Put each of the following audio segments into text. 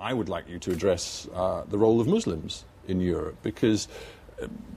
I would like you to address the role of Muslims in Europe, because,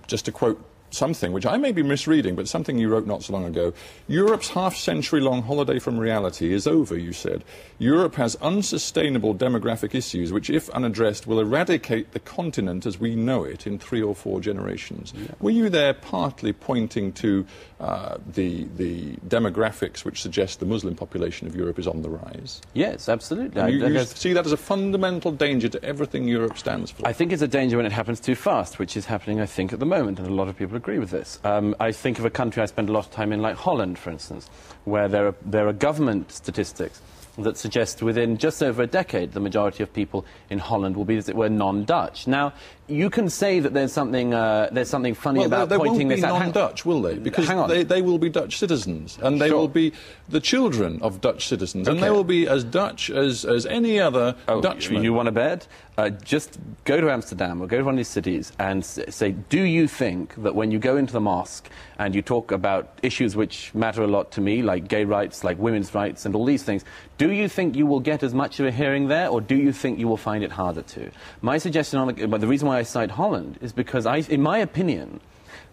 just to quote something which I may be misreading, but something you wrote not so long ago, Europe's half-century-long holiday from reality is over, you said. Europe has unsustainable demographic issues which, if unaddressed, will eradicate the continent as we know it in 3 or 4 generations. Yeah. Were you there partly pointing to the demographics which suggest the Muslim population of Europe is on the rise? Yes, absolutely. You see that as a fundamental danger to everything Europe stands for? I think it's a danger when it happens too fast, which is happening, I think, at the moment, and a lot of people agree with this. I think of a country I spend a lot of time in, like Holland, for instance, where there are government statistics that suggest within just over a decade the majority of people in Holland will be, as it were, non-Dutch. Now, you can say that there's something funny about pointing this out. They won't be non-Dutch, will they? Because they will be Dutch citizens, and they will be the children of Dutch citizens, and they will be as Dutch as any other Dutchman. You want to bet? Just go to Amsterdam or go to one of these cities and say, do you think that when you go into the mosque and you talk about issues which matter a lot to me, like gay rights, like women's rights, and all these things, do you think you will get as much of a hearing there, or do you think you will find it harder to? My suggestion, the reason why I cite Holland is because, in my opinion,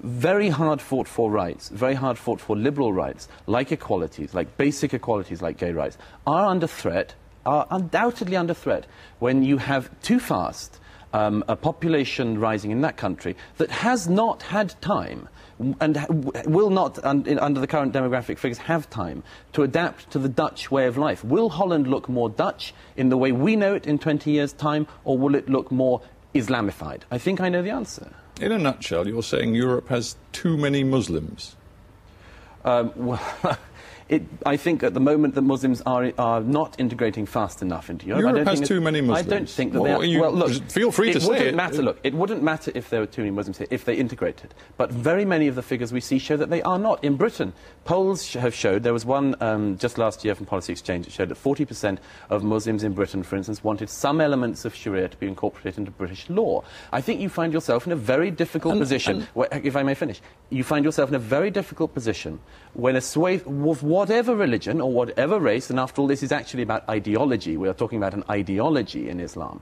very hard fought for rights, very hard fought for liberal rights, like equalities, like basic equalities, like gay rights, are under threat, are undoubtedly under threat when you have too fast a population rising in that country that has not had time and will not, under the current demographic figures, have time to adapt to the Dutch way of life. Will Holland look more Dutch in the way we know it in 20 years' time, or will it look more Islamified? I think I know the answer. In a nutshell, you're saying Europe has too many Muslims. I think at the moment that Muslims are not integrating fast enough into Europe. Europe has too many Muslims. I don't think that they are. Well, look, feel free to say it. Look, it wouldn't matter if there were too many Muslims here, if they integrated. But very many of the figures we see show that they are not. In Britain, polls have showed, there was one just last year from Policy Exchange that showed that 40% of Muslims in Britain, for instance, wanted some elements of Sharia to be incorporated into British law. I think you find yourself in a very difficult position, if I may finish, you find yourself in a very difficult position when a swathe of whatever religion or whatever race, and after all this is actually about ideology, we are talking about an ideology in Islam,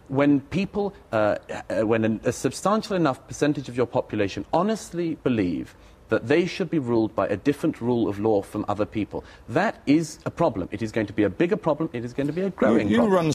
when people, when a substantial enough percentage of your population honestly believe that they should be ruled by a different rule of law from other people, that is a problem. It is going to be a bigger problem, it is going to be a growing problem.